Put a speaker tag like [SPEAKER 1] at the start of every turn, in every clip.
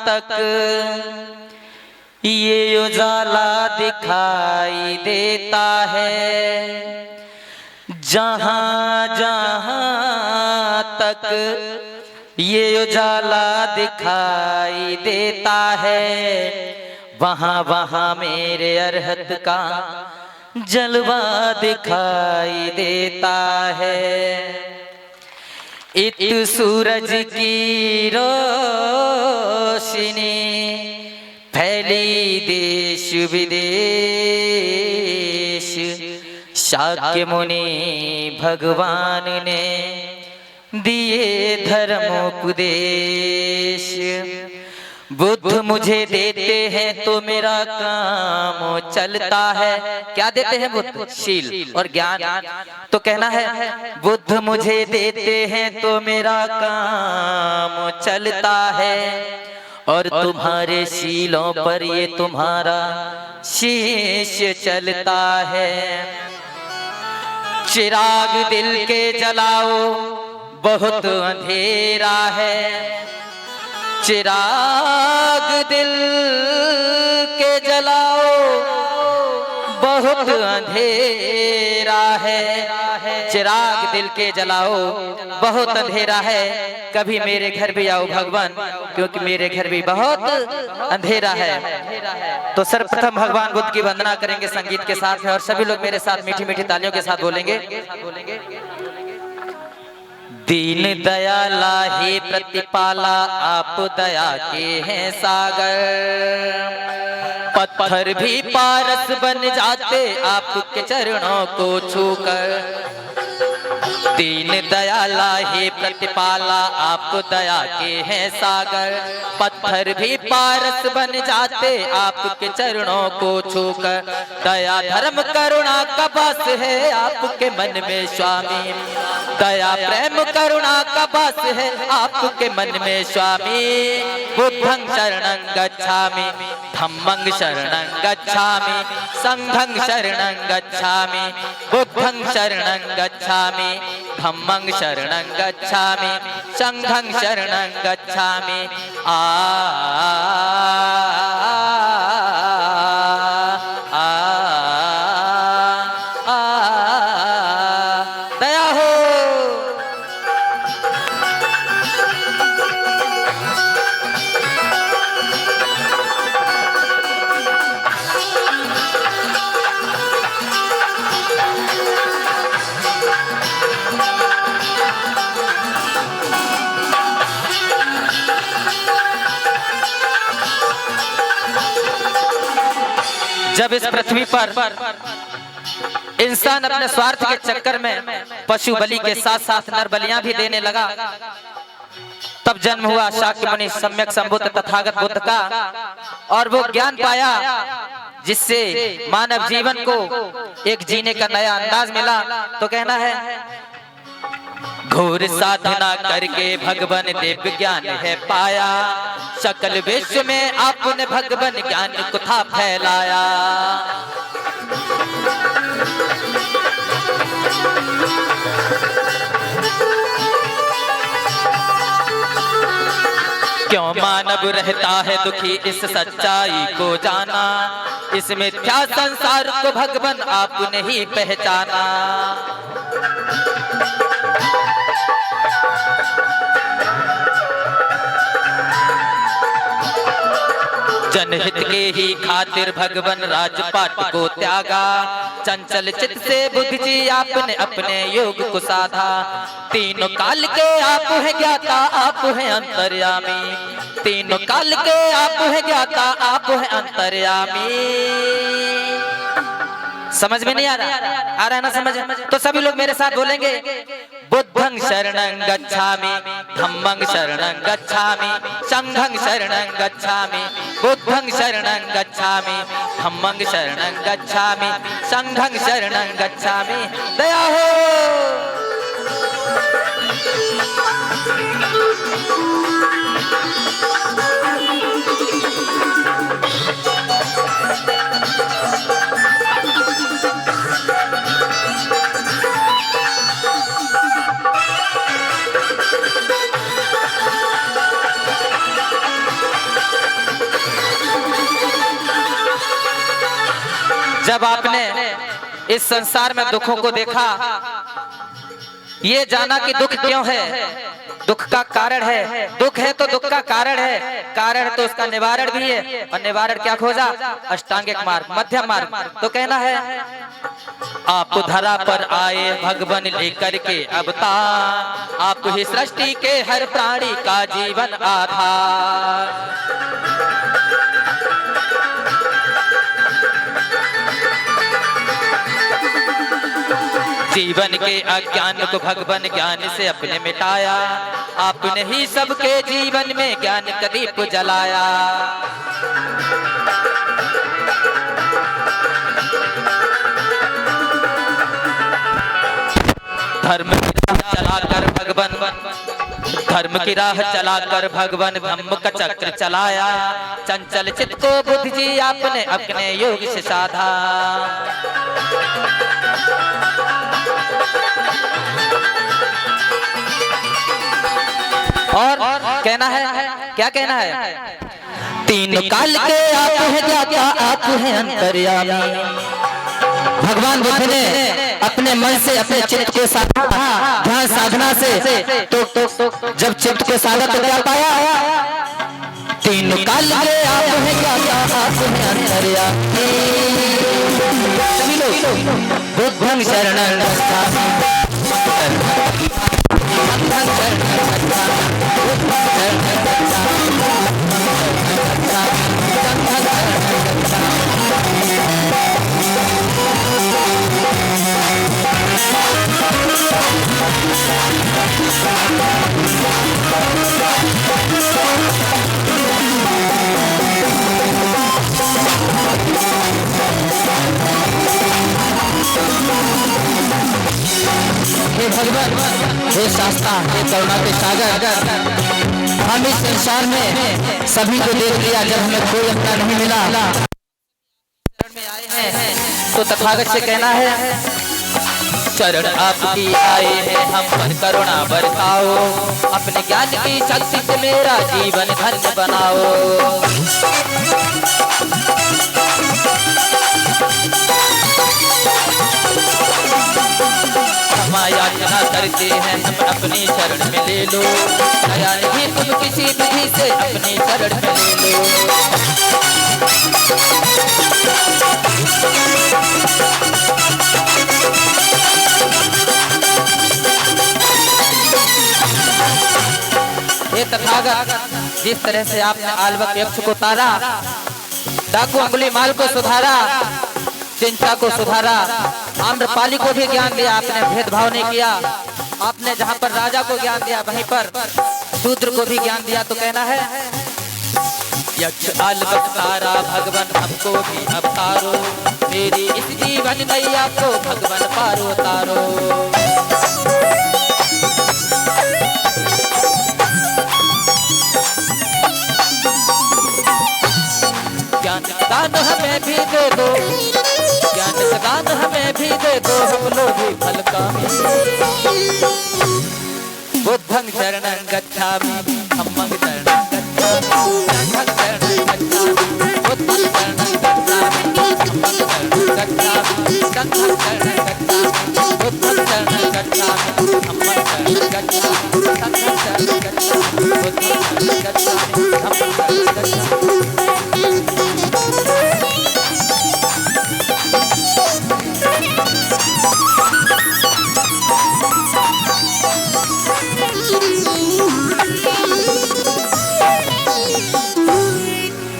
[SPEAKER 1] तक ये उजाला दिखाई देता है, जहां जहां तक ये उजाला दिखाई देता है, वहां वहां मेरे अरहत का जलवा दिखाई देता है। इत सूरज की रोशनी फैली देश विदेश, शाक्य मुनि भगवान ने दिए धर्मोपदेश। बुद्ध मुझे देते हैं तो मेरा काम चलता है। क्या देते हैं बुद्ध? शील और ज्ञान। तो कहना है बुद्ध मुझे देते हैं तो मेरा काम चलता है, और तुम्हारे शीलों पर ये तुम्हारा शीश चलता है। चिराग दिल के जलाओ बहुत अंधेरा है, चिराग दिल के जलाओ बहुत अंधेरा है, चिराग दिल के जलाओ बहुत अंधेरा है। कभी मेरे घर भी आओ भगवान, क्योंकि मेरे घर भी बहुत अंधेरा है। तो सर्वप्रथम भगवान बुद्ध की वंदना करेंगे संगीत के साथ में, और सभी लोग मेरे साथ मीठी मीठी तालियों के साथ बोलेंगे। दीन दयाला हे प्रतिपाला, आप दया के हैं सागर। पत्थर भी पारस बन जाते आपके चरणों को छूकर। दीन दयाला हे प्रतिपाला, आप दया के हैं सागर। पत्थर भी पारस बन जाते आपके चरणों को छूकर। दया धर्म करुणा का वास है आपके मन में स्वामी, दया प्रेम करुणा का वास है आपके मन में स्वामी। बुद्धं शरणं गच्छामि, धम्मं शरणं गच्छामि, संघं शरणं गच्छामि। बुद्धं शरणं गच्छामि, धम्मं शरणं गच्छामि, संघं शरणं गच्छामि। दया हो। जब इस पृथ्वी पर इंसान अपने स्वार्थ के चक्कर में पशु बलि के साथ साथ नर बलियां भी देने लगा, तब जन्म हुआ शाक्य मुनि सम्यक संबुद्ध तथागत बुद्ध का, और वो ज्ञान पाया जिससे मानव जीवन को एक जीने का नया अंदाज मिला। तो कहना है घोर साधना करके भगवान दिव्य ज्ञान है पाया, सकल विश्व में आपने भगवान ज्ञान को था फैलाया। क्यों मानव रहता है दुखी इस सच्चाई को जाना, इस मिथ्या संसार को भगवान आपने ही पहचाना। जनहित के ही खातिर भगवान राजपाट को त्यागा। चंचल चित से बुद्ध जी आपने अपने योग को साधा। तीनों काल के आप है ज्ञाता, आप है अंतर्यामी। तीनों काल के आप है ज्ञाता, आप है अंतर्यामी। समझ में नहीं आ रहा? आ रहा है ना समझ? तो सभी लोग मेरे साथ बोलेंगे बुद्धं शरणं गच्छामि, धम्मं शरणं गच्छामि, संघं शरणं गच्छामि। बुद्धं शरणं गच्छामि, धम्मं शरणं गच्छामि, संघं शरणं गच्छामि। दया हो। जब आपने इस संसार में दुखों को देखा, ये जाना कि दुख क्यों है, दुख का कारण है, दुख है तो दुख का कारण है, कारण है तो उसका निवारण भी है। और निवारण क्या खोजा? अष्टांगिक मार्ग, मध्यम मार्ग। तो कहना है आप धरा पर आए भगवान लेकर के अवतार, आप ही सृष्टि के हर प्राणी का जीवन आधार। जीवन के अज्ञान को भगवान ज्ञान से अपने मिटाया, आपने ही सबके जीवन में ज्ञान का दीप जलाया। धर्म की राह चलाकर भगवान धम्म का चक्र चलाया, चंचल चित्त को बुद्ध जी आपने अपने योग से साधा। और कहना है, क्या कहना है? तीन काल के आप हैं ज्ञाता, आप हैं अंतर्यामी। भगवान बुद्ध ने अपने मन से अपने चित्त को साधा, ध्यान साधना से तो जब चित्त को साधा तो क्या पाया? तीन काल के आप हैं ज्ञाता, आप हैं अंतर्यामी। सभी लोग बुद्धं शरणं गच्छामि, हे भगवान, हे शास्ता, हे करुणा के सागर, हम इस संसार में सभी को देख लिया, जब हमें कोई अपना नहीं मिला में आए हैं तो तथागत से कहना है चरण आपकी आए हैं, हम पर करुणा बरसाओ, अपने ज्ञान की शक्ति से मेरा जीवन धन्य बनाओ। याचना करते हैं हम अपनी शरण में ले लो, दया नहीं तुम किसी विधि से अपनी शरण में ले लो। ये तथागत जिस तरह से आपने आलवक यक्ष को तारा, डाकू अंगुलीमाल को सुधारा, चिंता को सुधारा, आम्रपाली को भी ज्ञान दिया, आपने भेदभाव नहीं किया। आपने जहाँ पर राजा को ज्ञान दिया वहीं पर शूद्र को भी ज्ञान दिया। तो कहना है यक्ष आलवक तारा भगवान हमको भी अवतारो, मेरी इस जीवन नैया को भगवान पारो तारो। ज्ञान दान हमें भी दे दो, ज्ञान दान हमें भी दे दो, हम लोग भी फल कामी। बुद्धं शरणं गच्छामि, धम्मं शरणं गच्छामि, संघं शरणं गच्छामि, बुद्धं शरणं गच्छामि, धम्मं शरणं गच्छामि, संघं शरणं गच्छामि, बुद्धं शरणं गच्छामि, धम्मं शरणं गच्छामि, संघं शरणं गच्छामि, बुद्धं शरणं गच्छामि, धम्मं शरणं गच्छामि।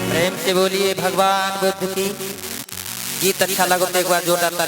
[SPEAKER 1] प्रेम से बोलिए भगवान बुद्ध की। गीत अच्छा लगा तो एक बार जोरदार ताली।